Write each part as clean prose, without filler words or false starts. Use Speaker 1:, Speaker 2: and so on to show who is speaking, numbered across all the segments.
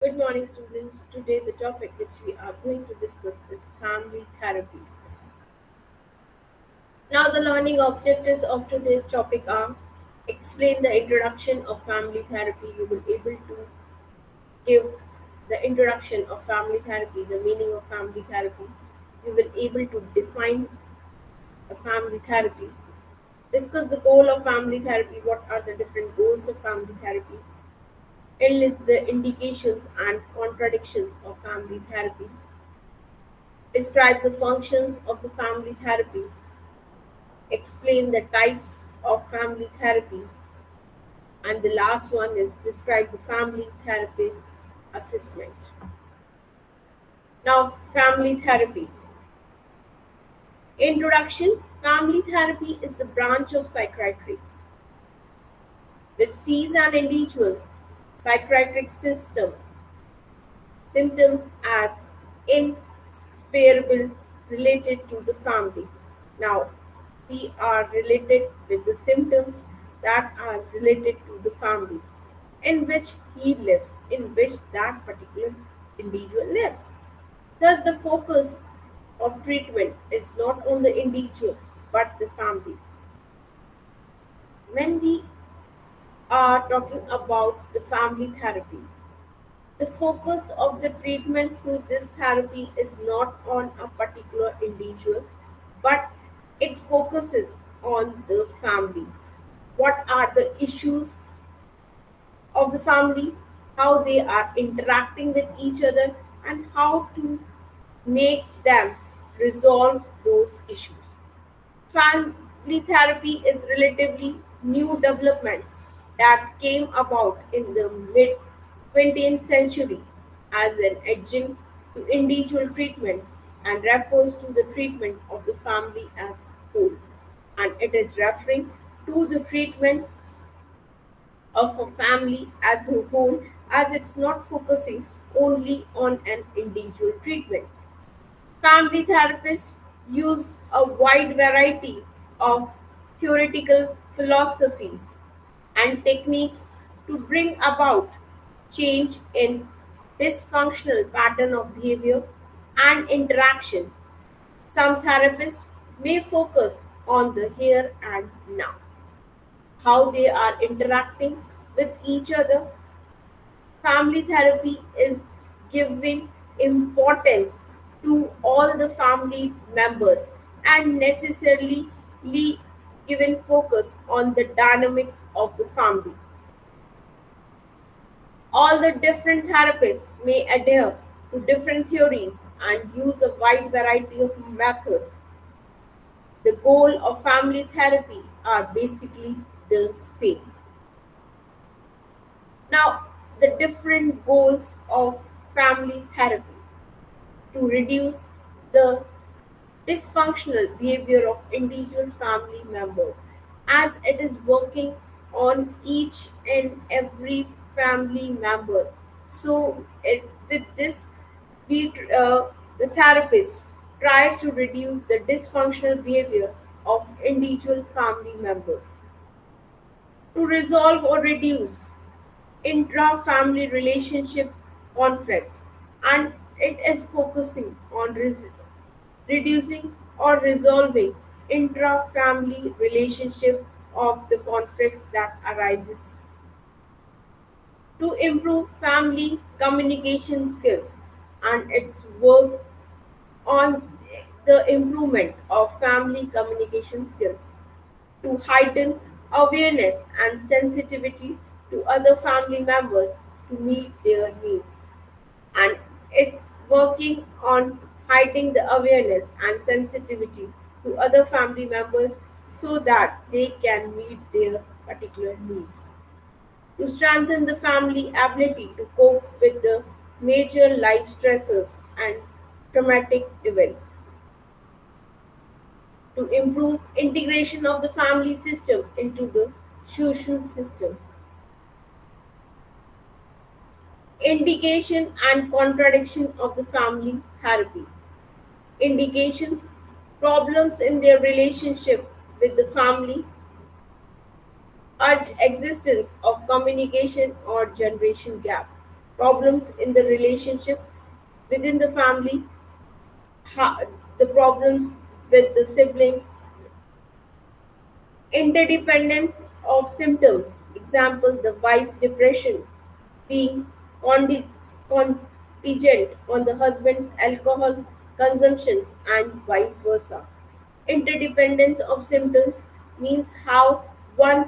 Speaker 1: Good morning, students. Today, the topic which we are going to discuss is family therapy. Now, the learning objectives of today's topic are explain the introduction of family therapy. You will able to give the introduction of family therapy, the meaning of family therapy. You will able to define a family therapy. Discuss the goal of family therapy. What are the different goals of family therapy? Enlist the indications and contradictions of family therapy. Describe the functions of the family therapy. Explain the types of family therapy. And the last one is describe the family therapy assessment. Now, family therapy. Introduction. Family therapy is the branch of psychiatry which sees an individual psychiatric symptoms as inseparable related to the family. Now, we are related with the symptoms that are related to the family in which he lives, in which that particular individual lives. Thus, the focus of treatment is not on the individual but the family. When we are talking about the family therapy, the focus of the treatment through this therapy is not on a particular individual, but it focuses on the family. What are the issues of the family, how they are interacting with each other, and how to make them resolve those issues. Family therapy is relatively new development that came about in the mid 20th century as an adjunct to individual treatment and refers to the treatment of the family as whole. And it is referring to the treatment of a family as a whole as it's not focusing only on an individual treatment. Family therapists use a wide variety of theoretical philosophies and techniques to bring about change in dysfunctional pattern of behavior and interaction. Some therapists may focus on the here and now, how they are interacting with each other. Family therapy is giving importance to all the family members and necessarily given focus on the dynamics of the family. All the different therapists may adhere to different theories and use a wide variety of methods. The goal of family therapy are basically the same. Now, the different goals of family therapy to reduce the dysfunctional behavior of individual family members as it is working on each and every family member. So, with this, the therapist tries to reduce the dysfunctional behavior of individual family members to resolve or reduce intra-family relationship conflicts, and it is focusing on reducing or resolving intra-family relationship of the conflicts that arises to improve family communication skills, and its work on the improvement of family communication skills to heighten awareness and sensitivity to other family members to meet their needs. And it's working on heightening the awareness and sensitivity to other family members so that they can meet their particular needs. To strengthen the family ability to cope with the major life stressors and traumatic events, to improve integration of the family system into the social system. Indication and contradiction of the family therapy. Indications, problems in their relationship with the family, urge existence of communication or generation gap. problems in the relationship within the family, ha- the problems with the siblings, interdependence of symptoms. Example, the wife's depression being condi- contingent on the husband's alcohol consumptions and vice versa. Interdependence of symptoms means how one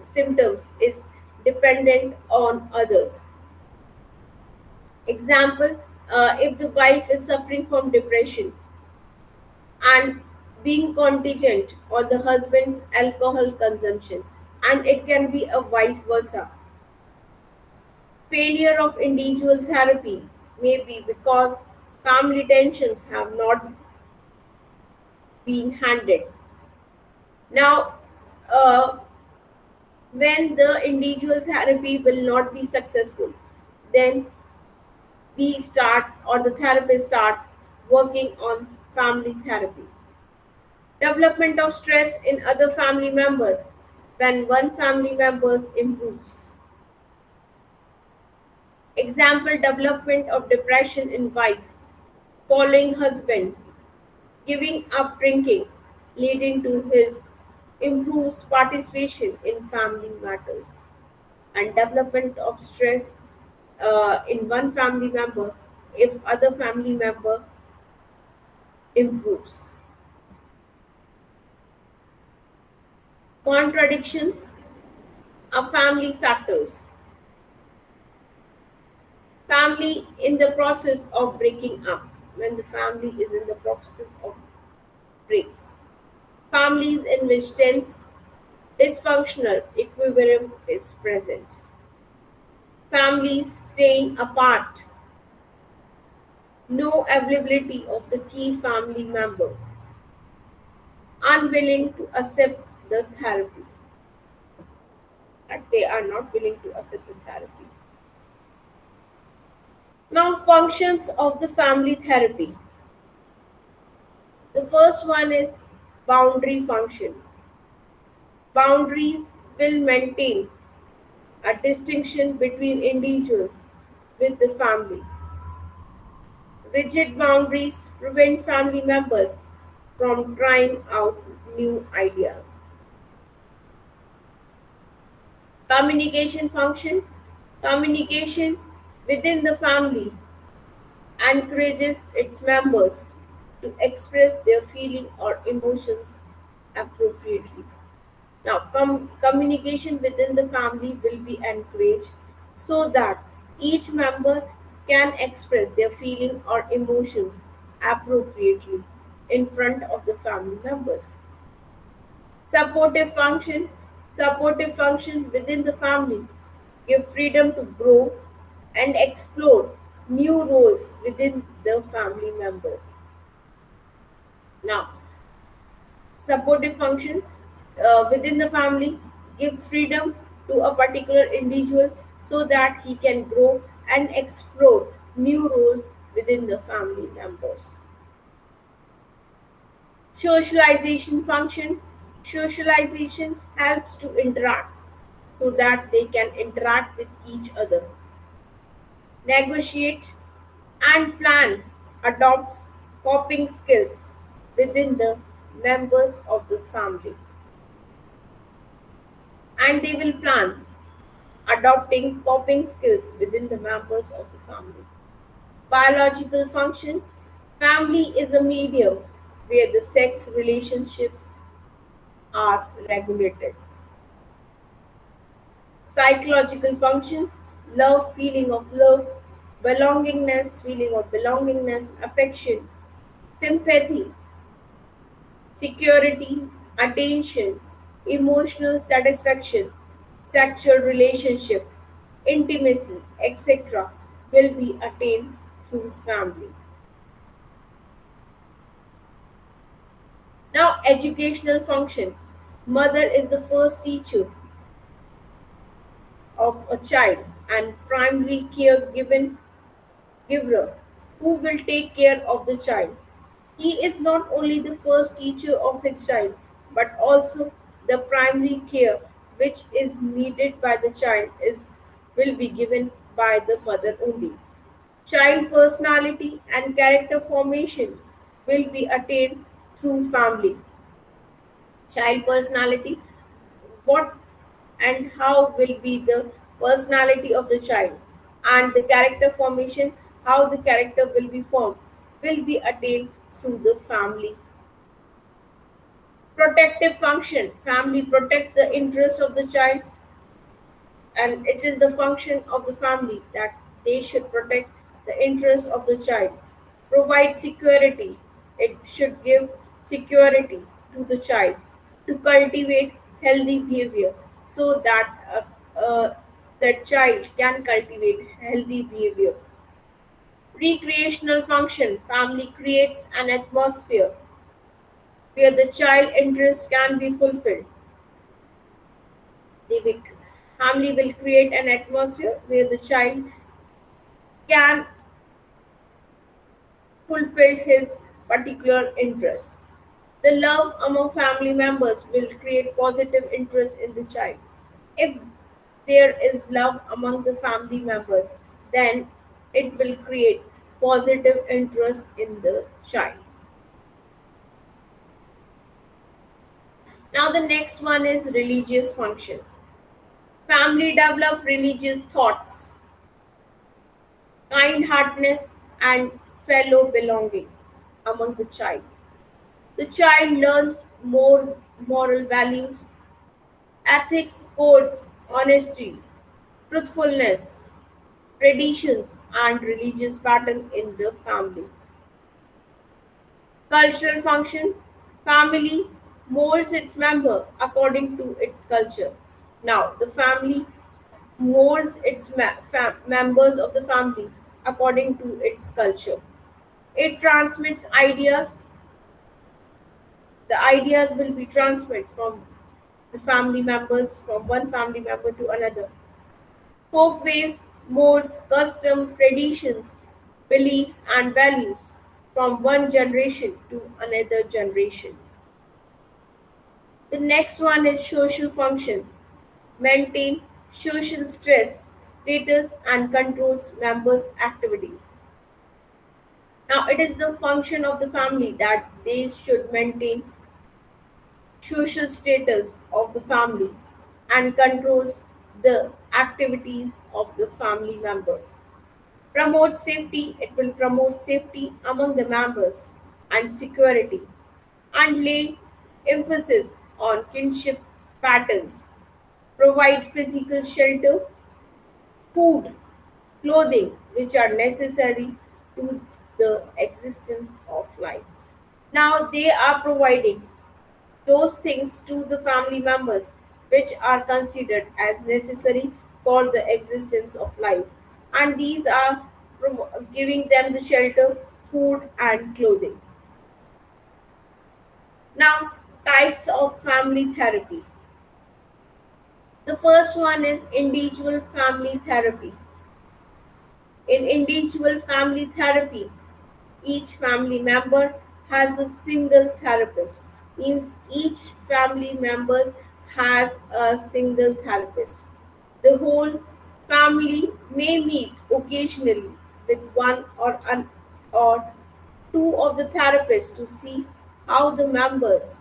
Speaker 1: symptoms is dependent on others. Example, if the wife is suffering from depression and being contingent on the husband's alcohol consumption, and it can be a vice versa. Failure of individual therapy may be because family tensions have not been handled. Now, uh, when the individual therapy will not be successful, then we start or the therapist start working on family therapy. Development of stress in other family members when one family member improves. Example, development of depression in wife following husband giving up drinking, leading to his improves participation in family matters, and development of stress in one family member if other family member improves. Contradictions are family factors. Family in the process of breaking up. When the family is in the process of break. Families in which tense dysfunctional equilibrium is present. Families staying apart. No availability of the key family member. Unwilling to accept the therapy. That they are not willing to accept the therapy. Now, functions of the family therapy. The first one is boundary function. Boundaries will maintain a distinction between individuals with the family. Rigid boundaries prevent family members from trying out new ideas. Communication function. Communication within the family encourages its members to express their feeling or emotions appropriately. Now, communication within the family will be encouraged so that each member can express their feeling or emotions appropriately in front of the family members. Supportive function. Supportive function within the family give freedom to grow and explore new roles within the family members. Now, supportive function within the family give freedom to a particular individual so that he can grow and explore new roles within the family members. Socialization function. Socialization helps to interact so that they can interact with each other, negotiate and plan, adopts coping skills within the members of the family, and they will plan adopting coping skills within the members of the family. Biological function. Family is a medium where the sex relationships are regulated. Psychological function. Love, feeling of love, belongingness, feeling of belongingness, affection, sympathy, security, attention, emotional satisfaction, sexual relationship, intimacy, etc., will be attained through family. Now, educational function. Mother is the first teacher of a child and primary giver who will take care of the child. He is not only the first teacher of his child, but also the primary care which is needed by the child is will be given by the mother only. Child personality and character formation will be attained through family. Child personality, what and how will be the personality of the child, and the character formation, how the character will be formed, will be attained through the family. Protective function, family protect the interests of the child, and it is the function of the family that they should protect the interests of the child. Provide security, it should give security to the child, to cultivate healthy behavior, so that that child can cultivate healthy behavior. Recreational function, family creates an atmosphere where the child interests can be fulfilled. The family will create an atmosphere where the child can fulfill his particular interest. The love among family members will create positive interest in the child. If there is love among the family members, then it will create positive interest in the child. Now, the next one is religious function. Family develop religious thoughts, kind-heartedness, and fellow belonging among the child. The child learns more moral values, ethics, codes, honesty, truthfulness, traditions, and religious pattern in the family. Cultural function, family molds its member according to its culture. Now, the family molds its members of the family according to its culture. It transmits ideas. The ideas will be transmitted from the family members, from one family member to another. Folkways, modes, custom, traditions, beliefs, and values from one generation to another generation. The next one is social function. Maintain social status, and controls members' activity. Now, it is the function of the family that they should maintain social status of the family and controls the activities of the family members. Promote safety, it will promote safety among the members and security, and lay emphasis on kinship patterns. Provide physical shelter, food, clothing, which are necessary to the existence of life. Now they are providing those things to the family members which are considered as necessary for the existence of life, and these are giving them the shelter, food, and clothing. Now, types of family therapy. The first one is individual family therapy. In individual family therapy, each family member has a single therapist. Means each family members has a single therapist. The whole family may meet occasionally with one or two of the therapists to see how the members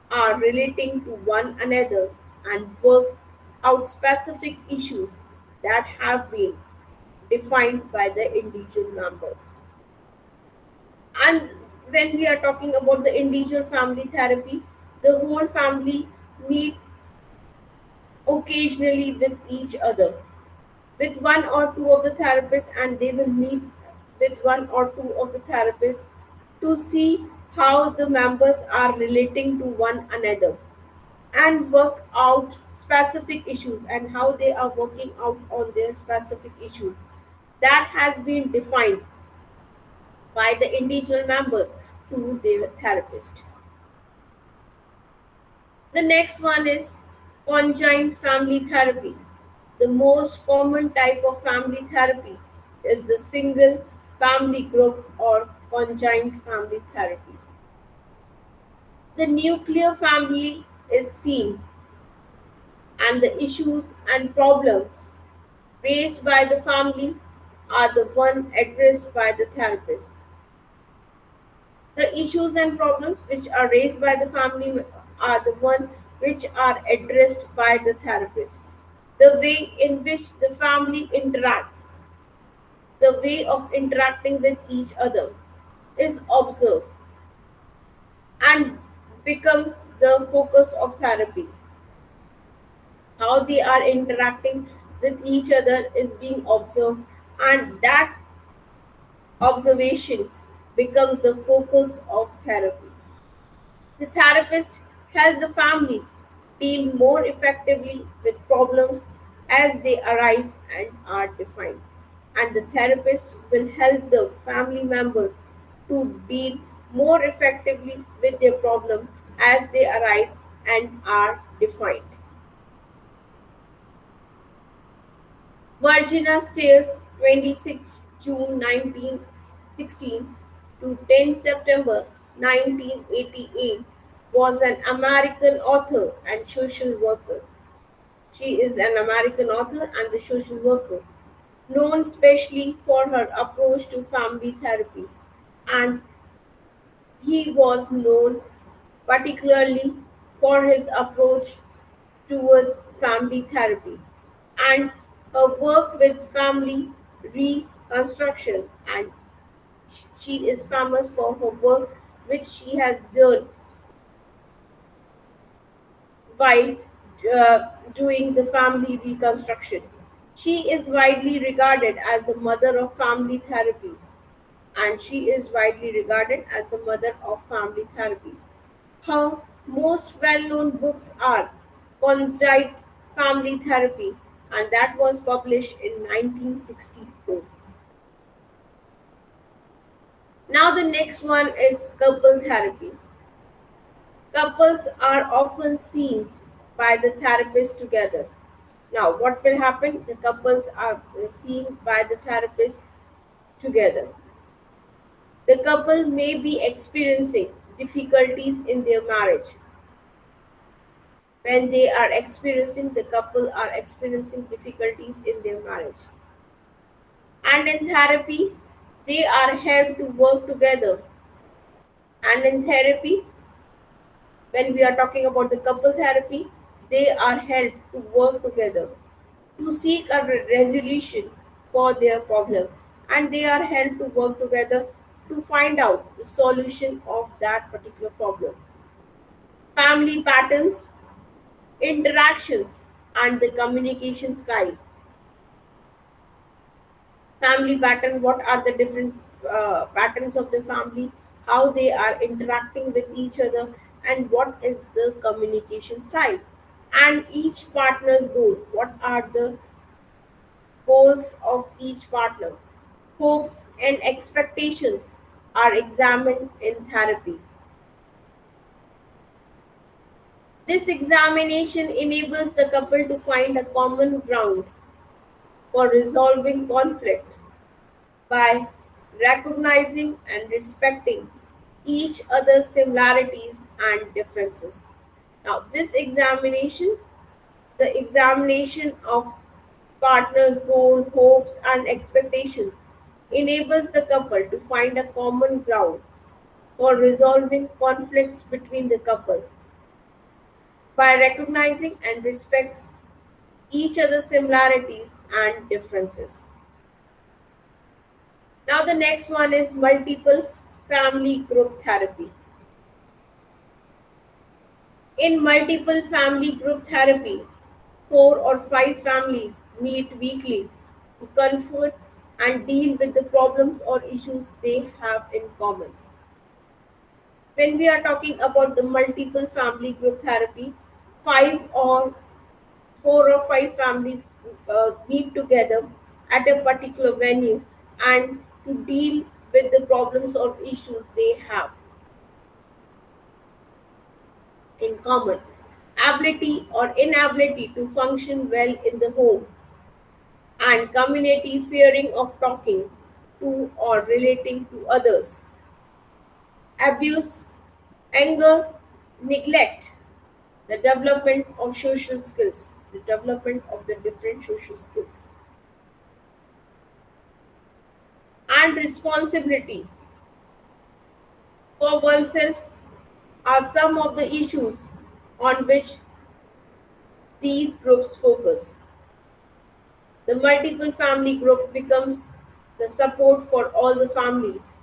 Speaker 1: are relating to one another and work out specific issues that have been defined by the individual members. And when we are talking about the individual family therapy, the whole family meet occasionally with each other, with one or two of the therapists, and they will meet with one or two of the therapists to see how the members are relating to one another and work out specific issues and how they are working out on their specific issues that has been defined by the individual members to their therapist. The next one is conjoined family therapy. The most common type of family therapy is the single family group or conjoined family therapy. The nuclear family is seen, and the issues and problems raised by the family are the one addressed by the therapist. The issues and problems which are raised by the family are the one which are addressed by the therapist. The way in which the family interacts, the way of interacting with each other is observed and becomes the focus of therapy. How they are interacting with each other is being observed, and that observation becomes the focus of therapy. The therapist helps the family deal more effectively with problems as they arise and are defined. And the therapist will help the family members to deal more effectively with their problem as they arise and are defined. Virginia Steers, 26 June 1916 to 10 September 1988, was an American author and social worker. She is an American author and the social worker, known specially for her approach to family therapy, and he was known particularly for his approach towards family therapy and her work with family reconstruction, and she is famous for her work which she has done while doing the family reconstruction. She is widely regarded as the mother of family therapy, and she is widely regarded as the mother of family therapy. Her most well-known books are Conzite Family Therapy, and that was published in 1964. Now the next one is couple therapy. Couples are often seen by the therapist together. Now what will happen? The couples are seen by the therapist together. The couple may be experiencing difficulties in their marriage. When they are experiencing, the couple are experiencing difficulties in their marriage. And in therapy, they are helped to work together. And in therapy, when we are talking about the couple therapy, they are helped to work together to seek a resolution for their problem. And they are helped to work together to find out the solution of that particular problem. Family patterns, interactions, and the communication style. Family pattern, what are the different patterns of the family, how they are interacting with each other, and what is the communication style, and each partner's goal, what are the goals of each partner. Hopes and expectations are examined in therapy. This examination enables the couple to find a common ground for resolving conflict by recognizing and respecting each other's similarities and differences. Now, the examination of partners' goals, hopes, and expectations, enables the couple to find a common ground for resolving conflicts between the couple by recognizing and respects each other's similarities and differences. Now, the next one is multiple family group therapy. In multiple family group therapy, 4 or 5 families meet weekly to comfort and deal with the problems or issues they have in common. When we are talking about the multiple family group therapy, 5 or 4 or 5 families meet together at a particular venue and to deal with the problems or issues they have in common. Ability or inability to function well in the home, and community fearing of talking to or relating to others. Abuse, anger, neglect, the development of social skills, the development of the different social skills. and responsibility for oneself are some of the issues on which these groups focus. The multiple family group becomes the support for all the families.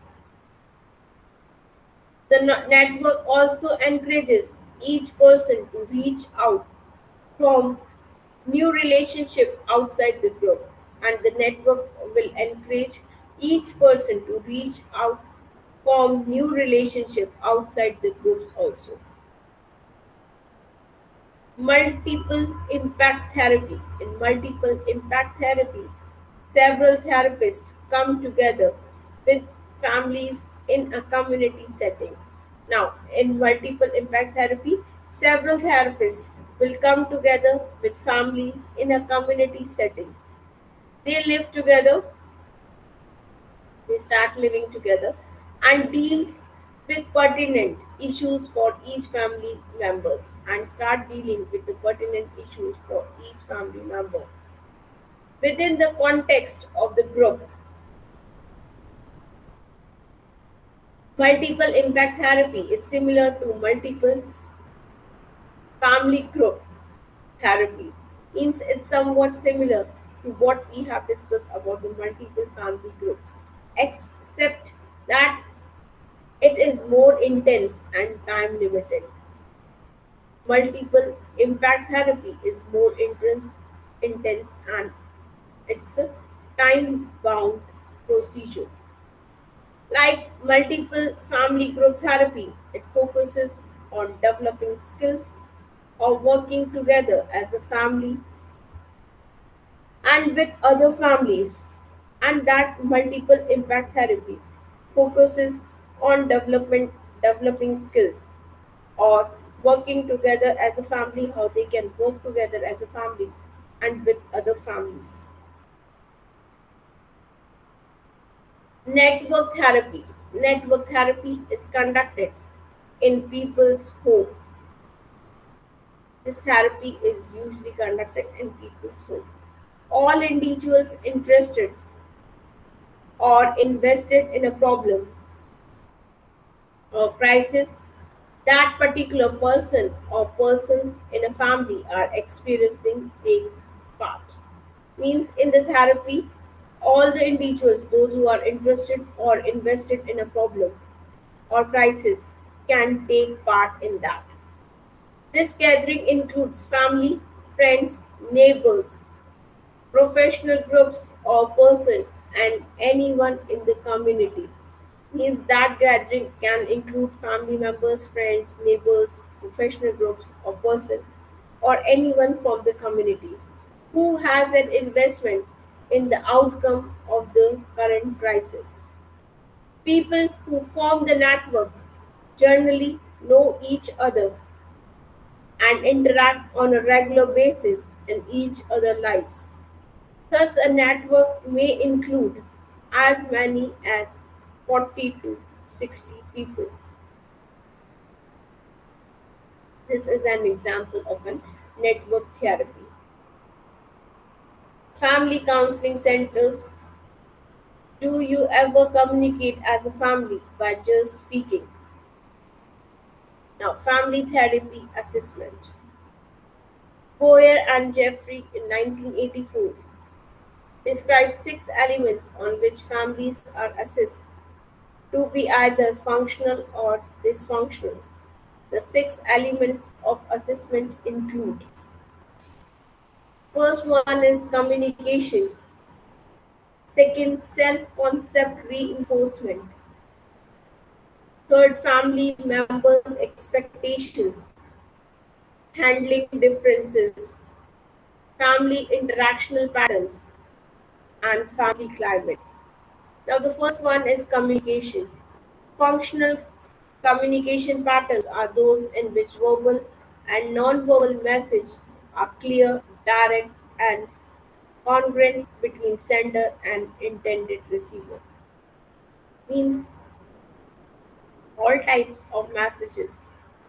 Speaker 1: The network also encourages each person to reach out from new relationship outside the group, and the network will encourage each person to reach out from new relationship outside the groups also. Multiple impact therapy. In multiple impact therapy, several therapists come together with families in a community setting. Now, in multiple impact therapy, several therapists will come together with families in a community setting. They live together, they start living together and deal with pertinent issues for each family members and start dealing with the pertinent issues for each family members within the context of the group. Multiple impact therapy is similar to multiple family group therapy, means it's somewhat similar to what we have discussed about the multiple family group, except that it is more intense and time limited. Multiple impact therapy is more intense and it's a time bound procedure. Like multiple family group therapy, it focuses on developing skills of working together as a family and with other families, and that multiple impact therapy focuses on developing skills or working together as a family, how they can work together as a family and with other families. Network therapy is conducted in people's home. This therapy is usually conducted in people's home. All individuals interested or invested in a problem or crisis that particular person or persons in a family are experiencing take part. Means in the therapy, all the individuals, those who are interested or invested in a problem or crisis, can take part in that. This gathering includes family, friends, neighbors, professional groups or person and anyone in the community. Means that gathering can include family members, friends, neighbors, professional groups or person or anyone from the community who has an investment in the outcome of the current crisis. People who form the network generally know each other and interact on a regular basis in each other's lives. Thus, a network may include as many as 40 to 60 people. This is an example of a network therapy. Family counseling centers. Do you ever communicate as a family by just speaking? Now, family therapy assessment. Boyer and Jeffrey in 1984 described six elements on which families are assessed to be either functional or dysfunctional. The six elements of assessment include: first one is communication, second, self concept reinforcement, third, family members' expectations, handling differences, family interactional patterns, and family climate. Now, the first one is communication. Functional communication patterns are those in which verbal and non-verbal message are clear, direct, and congruent between sender and intended receiver. Means all types of messages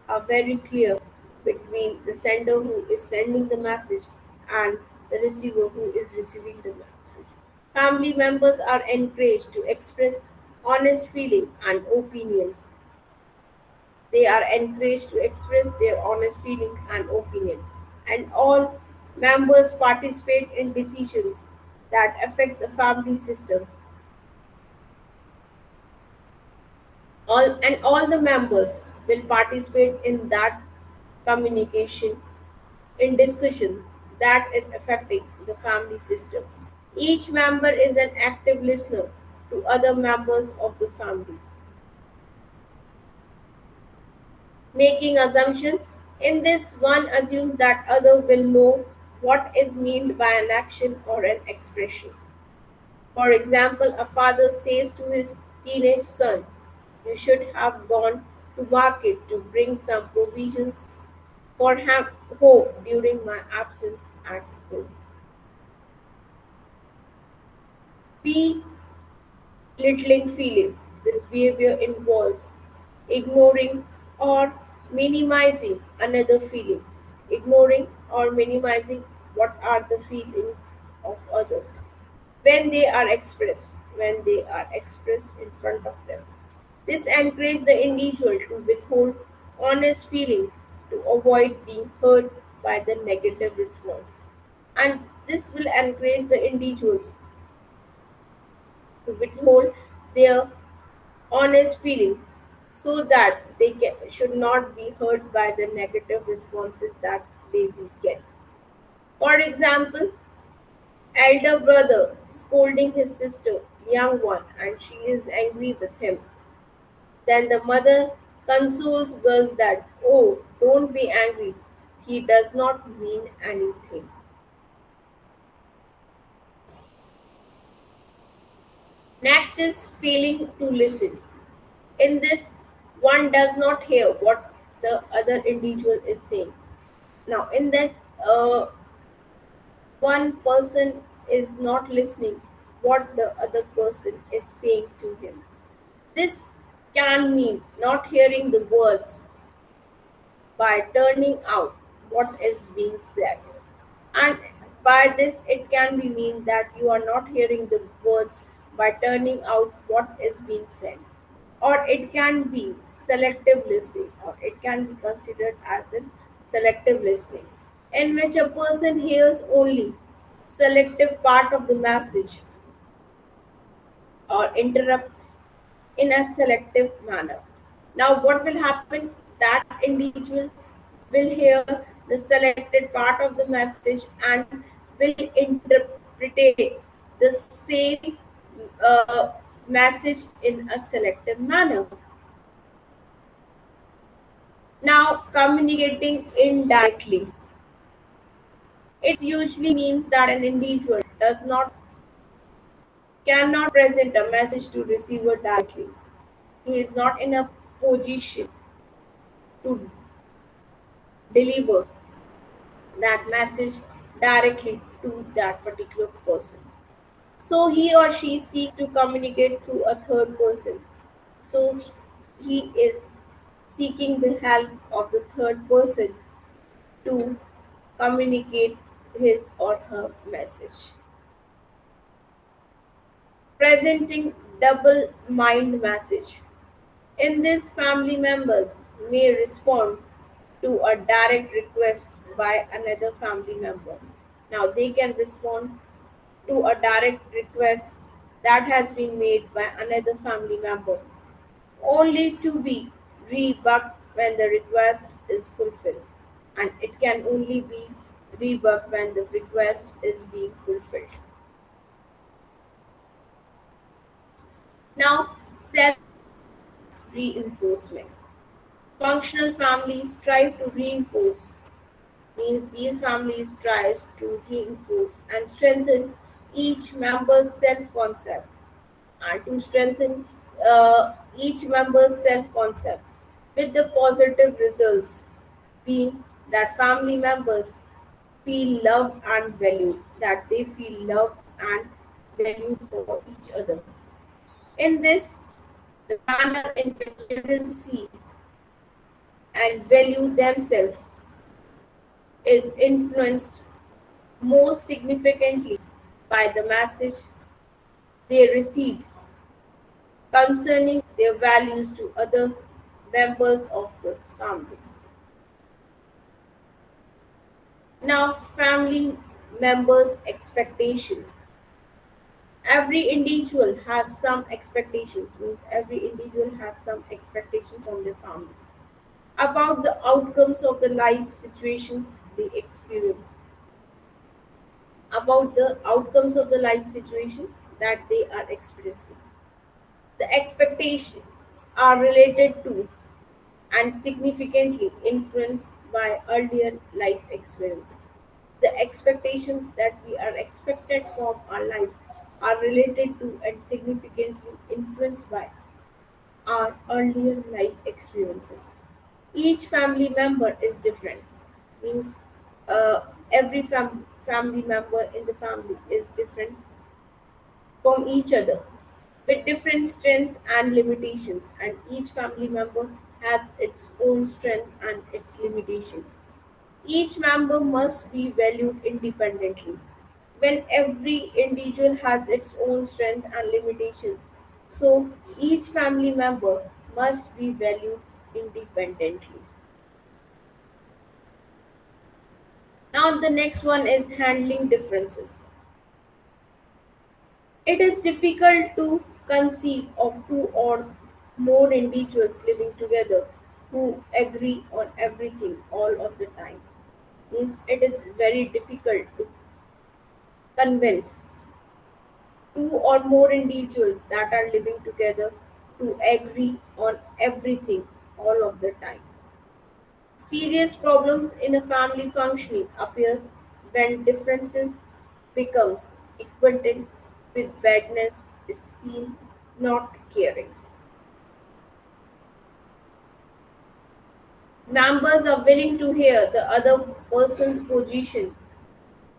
Speaker 1: are very clear between the sender who is sending the message and the receiver who is receiving the message. Family members are encouraged to express honest feeling and opinions. They are encouraged to express their honest feeling and opinion. And all members participate in decisions that affect the family system. All the members will participate in that communication, in discussion that is affecting the family system. Each member is an active listener to other members of the family, making assumption. In this, one assumes that other will know what is meant by an action or an expression. For example, a father says to his teenage son, "You should have gone to market to bring some provisions for home during my absence at home." P. Littling feelings. This behavior involves ignoring or minimizing another feeling. Ignoring or minimizing what are the feelings of others when they are expressed in front of them. This encourages the individual to withhold honest feeling to avoid being hurt by the negative response. And this will encourage the individuals to withhold their honest feeling so that should not be hurt by the negative responses that they will get. For example, elder brother scolding his sister, young one, and she is angry with him. Then the mother consoles girls that, "Oh, don't be angry. He does not mean anything." Next is failing to listen. In this, one does not hear what the other individual is saying. Now, in that, one person is not listening what the other person is saying to him. This can mean not hearing the words by turning out what is being said. And by this, it can be mean that you are not hearing the words by turning out what is being said. Or it can be selective listening, or it can be considered as in selective listening, in which a person hears only selective part of the message or interrupt in a selective manner. Now, what will happen? That individual will hear the selected part of the message and will interpret the same message in a selective manner. Now, communicating indirectly. It usually means that an individual does not cannot present a message to receiver directly. He is not in a position to deliver that message directly to that particular person. So he or she seeks to communicate through a third person. So he is seeking the help of the third person to communicate his or her message. Presenting double mind message. In this, family members may respond to a direct request by another family member. Now, they can respond to a direct request that has been made by another family member, only to be rebuffed when the request is fulfilled. And it can only be rebuffed when the request is being fulfilled. Now, self reinforcement. Functional families strive to reinforce, means these families tries to reinforce and strengthen each member's self-concept and to strengthen each member's self-concept with the positive results being that family members feel loved and valued, that they feel loved and valued for each other. In this, the manner in which children see and value themselves is influenced most significantly by the message they receive concerning their values to other members of the family. Now, family members' expectation. Every individual has some expectations, means every individual has some expectations from their family about the outcomes of the life situations they experience, about the outcomes of the life situations that they are experiencing. The expectations are related to and significantly influenced by earlier life experience. The expectations that we are expected from our life are related to and significantly influenced by our earlier life experiences. Each family member is different, means uh, every family member in the family is different from each other with different strengths and limitations, and each family member has its own strength and its limitation. Each member must be valued independently. When every individual has its own strength and limitation, so each family member must be valued independently. Now, the next one is handling differences. It is difficult to conceive of two or more individuals living together who agree on everything all of the time. Means it is very difficult to convince two or more individuals that are living together to agree on everything all of the time. Serious problems in a family functioning appear when differences becomes equated with badness is seen not caring. Members are willing to hear the other person's position,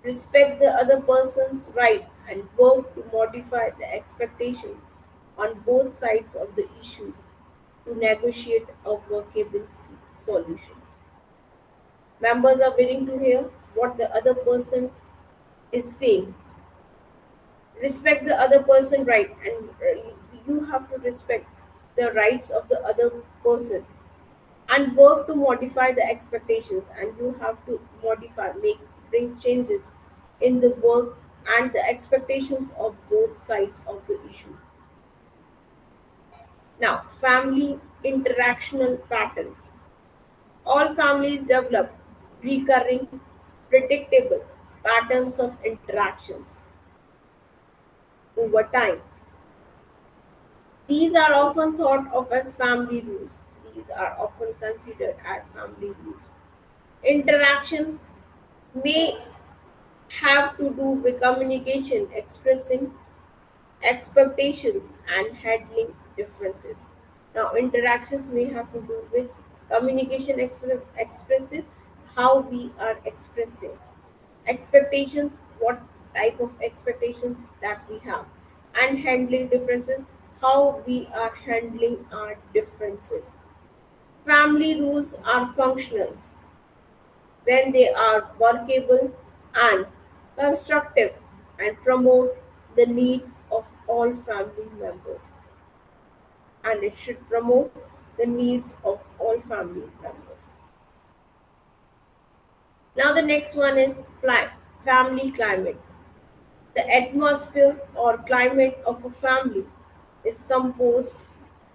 Speaker 1: respect the other person's right, and work to modify the expectations on both sides of the issues to negotiate a workable solutions. Members are willing to hear what the other person is saying, respect the other person right, and you have to respect the rights of the other person and work to modify the expectations, and you have to modify, make, bring changes in the work and the expectations of both sides of the issues. Now, family interactional pattern. All families develop recurring predictable patterns of interactions over time. These are often thought of as family rules. These are often considered as family rules. Interactions may have to do with communication, expressing expectations, and handling differences. Now, interactions may have to do with communication, expressive, how we are expressing expectations, what type of expectations that we have, and handling differences, how we are handling our differences. Family rules are functional when they are workable and constructive and promote the needs of all family members, and it should promote the needs of all family members. Now the next one is family climate. The atmosphere or climate of a family is composed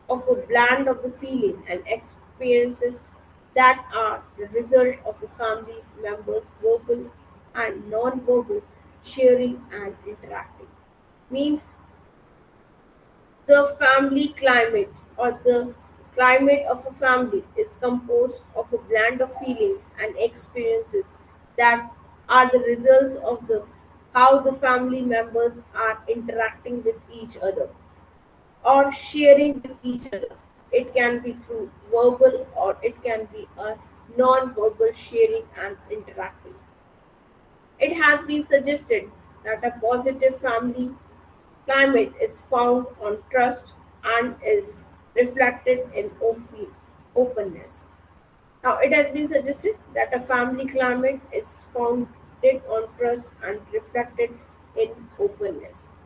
Speaker 1: of a blend of the feeling and experiences that are the result of the family members' verbal and non-verbal sharing and interacting. Means the family climate or the climate of a family is composed of a blend of feelings and experiences that are the results of the how the family members are interacting with each other or sharing with each other. It can be through verbal or it can be a non-verbal sharing and interacting. It has been suggested that a positive family climate is found on trust and is reflected in openness. Now, it has been suggested that a family climate is founded on trust and reflected in openness.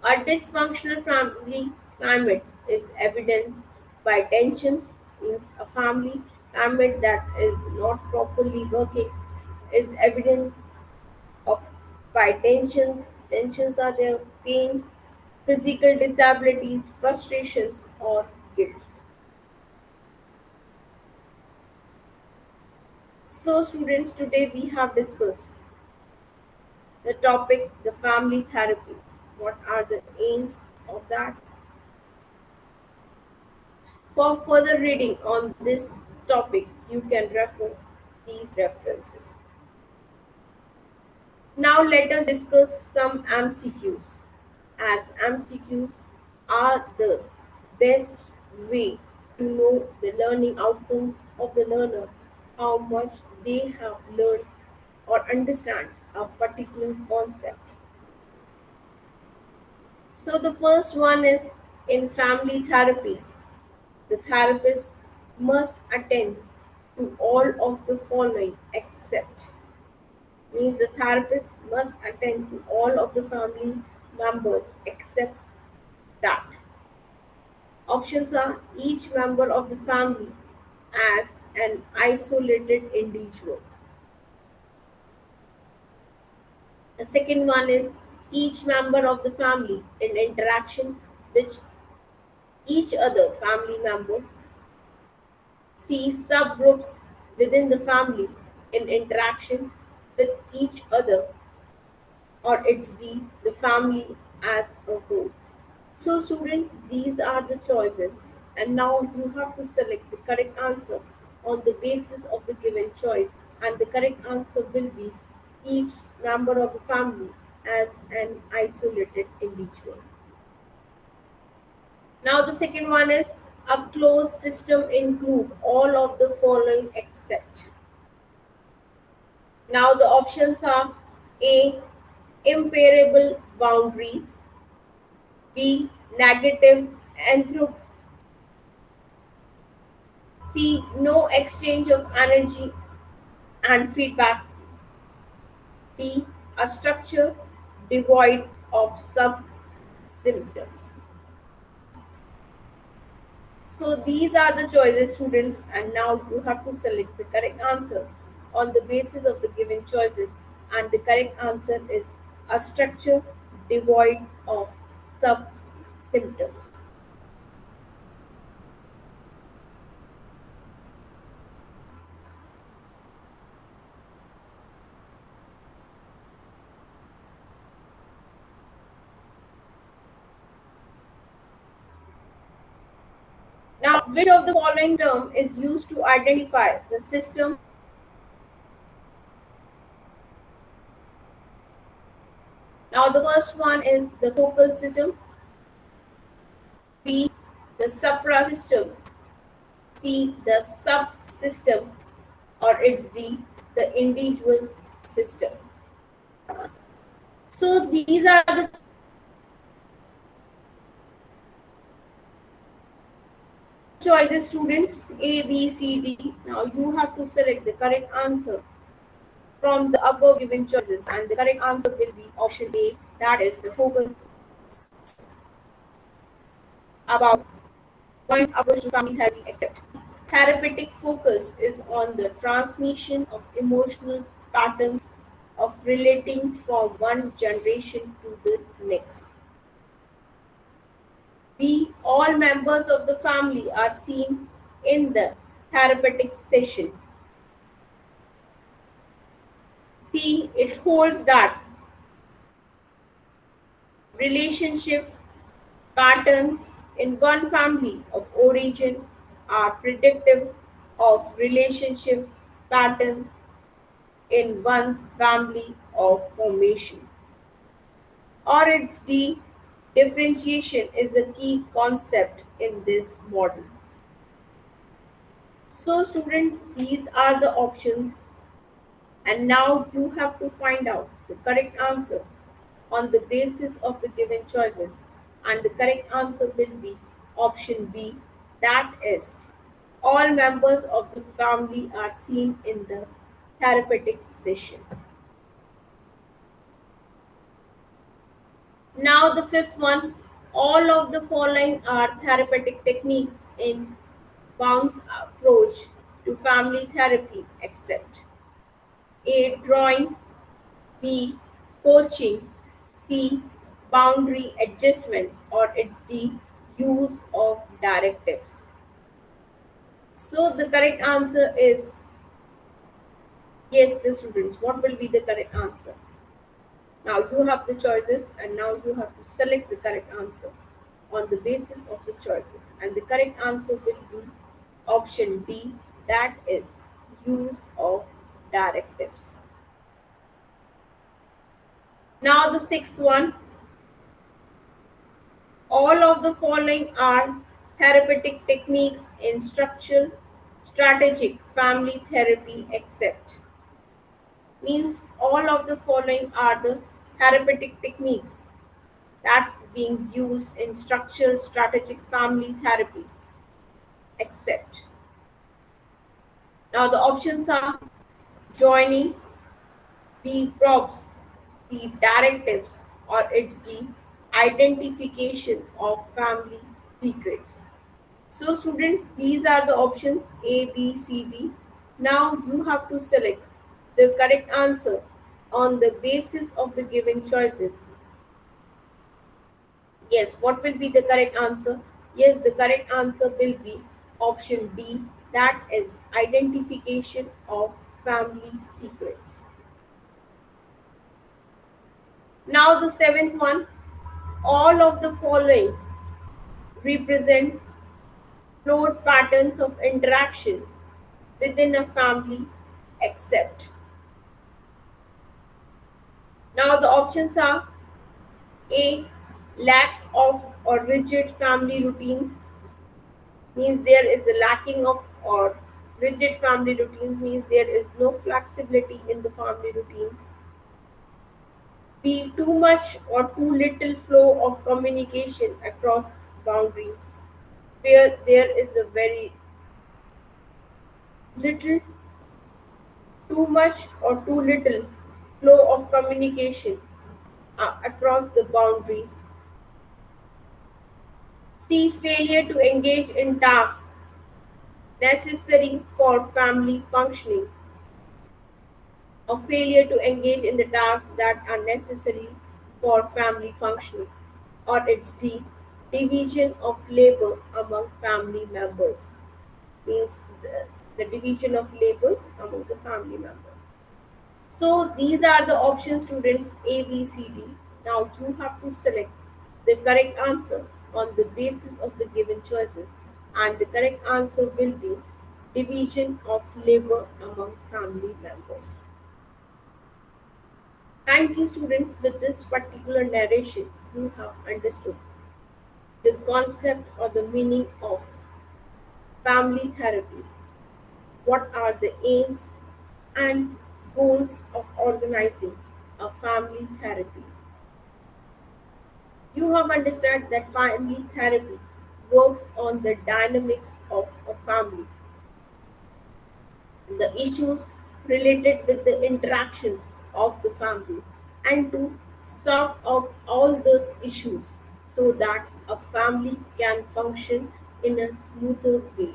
Speaker 1: A dysfunctional family climate is evident by tensions, means a family climate that is not properly working is evident of by tensions. Tensions are their pains, physical disabilities, frustrations, or guilt. So, students, today we have discussed the topic the family therapy. What are the aims of that? For further reading on this topic, you can refer these references. Now let us discuss some MCQs, as MCQs are the best way to know the learning outcomes of the learner, how much they have learned or understand a particular concept. So the first one is in family therapy. The therapist must attend to all of the following except, means the therapist must attend to all of the family members except that. Options are each member of the family as an isolated individual. The second one is each member of the family in interaction with each other family member. C. Subgroups within the family in interaction with each other, or it's D. The family as a whole. So, students, these are the choices, and now you have to select the correct answer on the basis of the given choice, and the correct answer will be each member of the family as an isolated individual. Now, the second one is a closed system include all of the following except. Now, the options are A. Imperable boundaries, B. Negative entropy, C. No exchange of energy and feedback, D. A structure devoid of sub symptoms. So these are the choices, students, and now you have to select the correct answer on the basis of the given choices. And the correct answer is a structure devoid of sub symptoms. Now, which of the following term is used to identify the system? Now, the first one is the focal system, B, the suprasystem, C, the subsystem, or it's D, the individual system. So these are the choices, students, A, B, C, D. Now you have to select the correct answer from the above given choices, and the correct answer will be option A, that is the focal. About points approach to family therapy except. Therapeutic focus is on the transmission of emotional patterns of relating from one generation to the next. B. All members of the family are seen in the therapeutic session. C. It holds that relationship patterns in one family of origin are predictive of relationship pattern in one's family of formation. Or it's D. Differentiation is a key concept in this model. So, student, these are the options, and now you have to find out the correct answer on the basis of the given choices, and the correct answer will be option B, that is all members of the family are seen in the therapeutic session. Now, the fifth one, all of the following are therapeutic techniques in Bound's approach to family therapy, except A. Drawing, B. Coaching, C. Boundary adjustment, or it's D. Use of directives. So, the correct answer is yes, the students. What will be the correct answer? Now you have the choices and now you have to select the correct answer on the basis of the choices. And the correct answer will be option D, that is use of directives. Now the sixth one, all of the following are therapeutic techniques in structural strategic family therapy except, means all of the following are the therapeutic techniques that being used in structural strategic family therapy except. Now the options are joining, B props, C directives, or it's D identification of family secrets. So students, these are the options A, B, C, D. Now you have to select the correct answer on the basis of the given choices. Yes, what will be the correct answer? Yes, the correct answer will be option D, that is identification of family secrets. Now, the seventh one, all of the following represent flawed patterns of interaction within a family except. Now, the options are A, lack of or rigid family routines, means there is a lacking of, or rigid family routines means there is no flexibility in the family routines. B, too much or too little flow of communication across boundaries, where there is a very little, too much or too little flow of communication across the boundaries. C, failure to engage in tasks necessary for family functioning, or failure to engage in the tasks that are necessary for family functioning, or it's D, division of labor among family members, means the division of labors among the family members. So these are the options, students, A, B, C, D. Now you have to select the correct answer on the basis of the given choices, and the correct answer will be division of labor among family members. Thank you, students. With this particular narration, you have understood the concept or the meaning of family therapy. What are the aims and goals of organizing a family therapy? You have understood that family therapy works on the dynamics of a family, the issues related with the interactions of the family, and to sort out all those issues so that a family can function in a smoother way.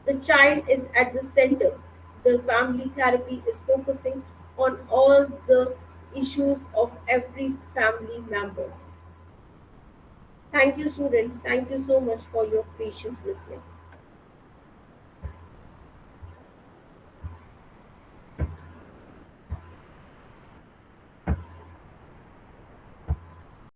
Speaker 1: The child is at the center. The family therapy is focusing on all the issues of every family members. Thank you, students. Thank you so much for your patience listening.